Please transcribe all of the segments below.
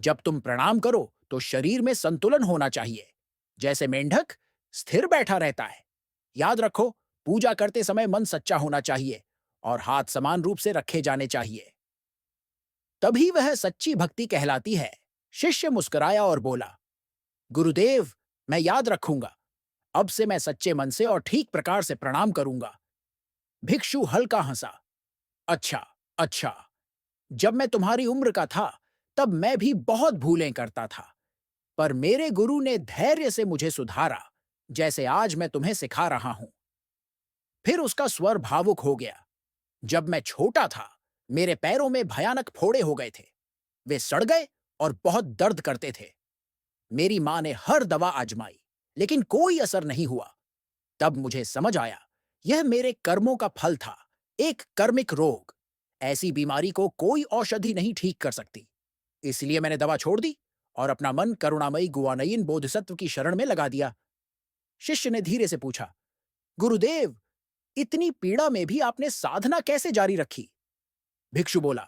जब तुम प्रणाम करो तो शरीर में संतुलन होना चाहिए, जैसे मेंढक स्थिर बैठा रहता है। याद रखो, पूजा करते समय मन सच्चा होना चाहिए और हाथ समान रूप से रखे जाने चाहिए। तभी वह सच्ची भक्ति कहलाती है। शिष्य मुस्कुराया और बोला, गुरुदेव, मैं याद रखूंगा। अब से मैं सच्चे मन से और ठीक प्रकार से प्रणाम करूंगा। भिक्षु हल्का हंसा। अच्छा, अच्छा। जब मैं तुम्हारी उम्र का था, तब मैं भी बहुत भूलें करता था, पर मेरे गुरु ने धैर्य से मुझे सुधारा, जैसे आज मैं तुम्हें सिखा रहा हूं। फिर उसका स्वर भावुक हो गया। जब मैं छोटा था, मेरे पैरों में भयानक फोड़े हो गए थे। वे सड़ गए और बहुत दर्द करते थे। मेरी मां ने हर दवा आजमाई, लेकिन कोई असर नहीं हुआ। तब मुझे समझ आया, यह मेरे कर्मों का फल था, एक कर्मिक रोग। ऐसी बीमारी को कोई औषधि नहीं ठीक कर सकती। इसलिए मैंने दवा छोड़ दी और अपना मन करुणामयी गुआनयीन बोधिसत्व की शरण में लगा दिया। शिष्य ने धीरे से पूछा, गुरुदेव, इतनी पीड़ा में भी आपने साधना कैसे जारी रखी? भिक्षु बोला,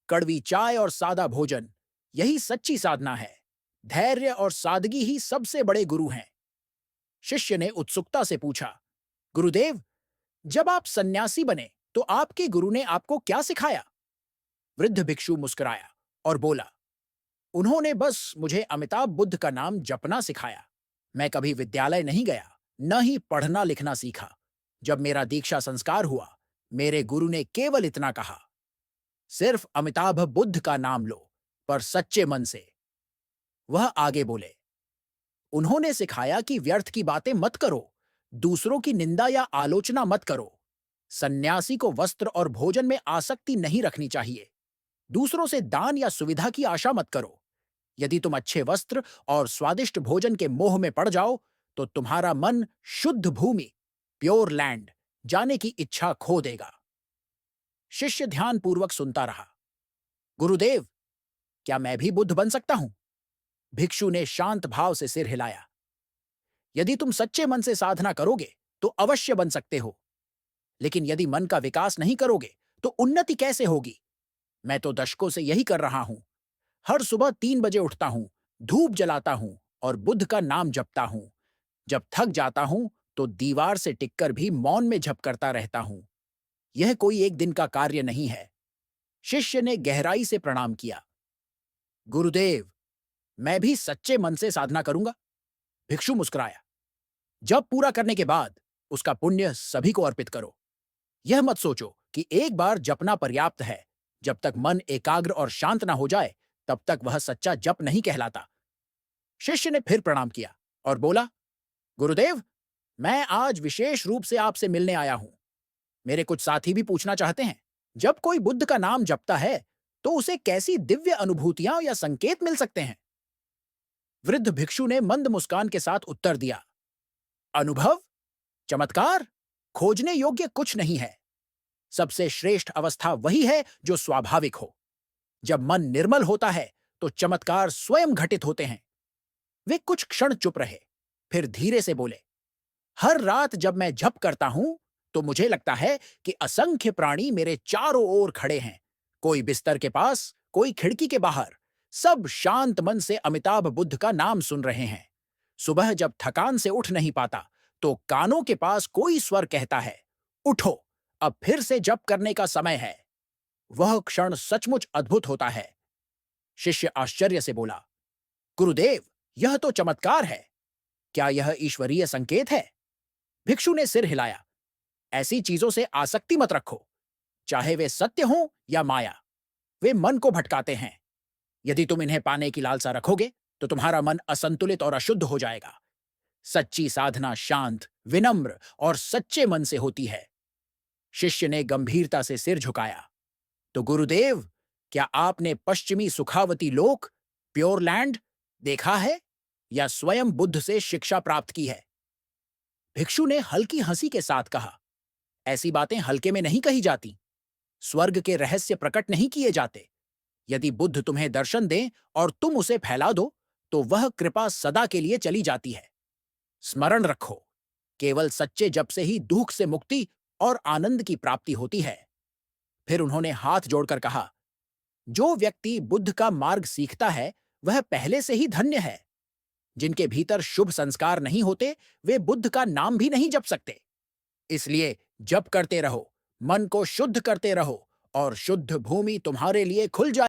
कड़वी चाय और सादा भोजन, यही सच्ची साधना है। धैर्य और सादगी ही सबसे बड़े गुरु हैं। शिष्य ने उत्सुकता से पूछा, गुरुदेव, जब आप सन्यासी बने तो आपके गुरु ने आपको क्या सिखाया? वृद्ध भिक्षु मुस्कुराया और बोला, उन्होंने बस मुझे अमिताभ बुद्ध का नाम जपना सिखाया। मैं कभी विद्यालय नहीं गया, न ही पढ़ना लिखना सीखा। जब मेरा दीक्षा संस्कार हुआ, मेरे गुरु ने केवल इतना कहा, सिर्फ अमिताभ बुद्ध का नाम लो, पर सच्चे मन से। वह आगे बोले, उन्होंने सिखाया कि व्यर्थ की बातें मत करो, दूसरों की निंदा या आलोचना मत करो। सन्यासी को वस्त्र और भोजन में आसक्ति नहीं रखनी चाहिए। दूसरों से दान या सुविधा की आशा मत करो। यदि तुम अच्छे वस्त्र और स्वादिष्ट भोजन के मोह में पड़ जाओ, तो तुम्हारा मन शुद्ध भूमि, प्योर लैंड, जाने की इच्छा खो देगा। शिष्य ध्यानपूर्वक सुनता रहा। गुरुदेव, क्या मैं भी बुद्ध बन सकता हूं? भिक्षु ने शांत भाव से सिर हिलाया। यदि तुम सच्चे मन से साधना करोगे, तो अवश्य बन सकते हो। लेकिन यदि मन का विकास नहीं करोगे, तो उन्नति कैसे होगी? मैं तो दशकों से यही कर रहा हूं। हर सुबह 3 बजे उठता हूं, धूप जलाता हूं और बुद्ध का नाम जपता हूं। जब थक जाता हूं, तो दीवार से टिककर भी मौन में जप करता रहता हूं। यह कोई एक दिन का कार्य नहीं है। शिष्य ने गहराई से प्रणाम किया। गुरुदेव, मैं भी सच्चे मन से साधना करूंगा। भिक्षु मुस्कुराया। जब पूरा करने के बाद उसका पुण्य सभी को अर्पित करो। यह मत सोचो कि एक बार जपना पर्याप्त है। जब तक मन एकाग्र और शांत ना हो जाए, तब तक वह सच्चा जप नहीं कहलाता। शिष्य ने फिर प्रणाम किया और बोला, गुरुदेव, मैं आज विशेष रूप से आपसे मिलने आया हूं। मेरे कुछ साथी भी पूछना चाहते हैं, जब कोई बुद्ध का नाम जपता है, तो उसे कैसी दिव्य अनुभूतियां या संकेत मिल सकते हैं? वृद्ध भिक्षु ने मंद मुस्कान के साथ उत्तर दिया, अनुभव, चमत्कार, खोजने योग्य कुछ नहीं है। सबसे श्रेष्ठ अवस्था वही है जो स्वाभाविक हो। जब मन निर्मल होता है, तो चमत्कार स्वयं घटित होते हैं। वे कुछ क्षण चुप रहे, फिर धीरे से बोले, हर रात जब मैं जप करता हूं, तो मुझे लगता है कि असंख्य प्राणी मेरे चारों ओर खड़े हैं। कोई बिस्तर के पास, कोई खिड़की के बाहर, सब शांत मन से अमिताभ बुद्ध का नाम सुन रहे हैं। सुबह जब थकान से उठ नहीं पाता, तो कानों के पास कोई स्वर कहता है, उठो, अब फिर से जप करने का समय है। वह क्षण सचमुच अद्भुत होता है। शिष्य आश्चर्य से बोला, गुरुदेव, यह तो चमत्कार है। क्या यह ईश्वरीय संकेत है? भिक्षु ने सिर हिलाया। ऐसी चीजों से आसक्ति मत रखो, चाहे वे सत्य हों या माया। वे मन को भटकाते हैं। यदि तुम इन्हें पाने की लालसा रखोगे, तो तुम्हारा मन असंतुलित और अशुद्ध हो जाएगा। सच्ची साधना शांत, विनम्र और सच्चे मन से होती है। शिष्य ने गंभीरता से सिर झुकाया। तो गुरुदेव, क्या आपने पश्चिमी सुखावती लोक, प्योर लैंड, देखा है या स्वयं बुद्ध से शिक्षा प्राप्त की है? भिक्षु ने हल्की हंसी के साथ कहा, ऐसी बातें हल्के में नहीं कही जाती। स्वर्ग के रहस्य प्रकट नहीं किए जाते। यदि बुद्ध तुम्हें दर्शन दें और तुम उसे फैला दो, तो वह कृपा सदा के लिए चली जाती है। स्मरण रखो, केवल सच्चे जप से ही दुख से मुक्ति और आनंद की प्राप्ति होती है। फिर उन्होंने हाथ जोड़कर कहा, जो व्यक्ति बुद्ध का मार्ग सीखता है, वह पहले से ही धन्य है। जिनके भीतर शुभ संस्कार नहीं होते, वे बुद्ध का नाम भी नहीं जप सकते। इसलिए जप करते रहो, मन को शुद्ध करते रहो, और शुद्ध भूमि तुम्हारे लिए खुल जाए।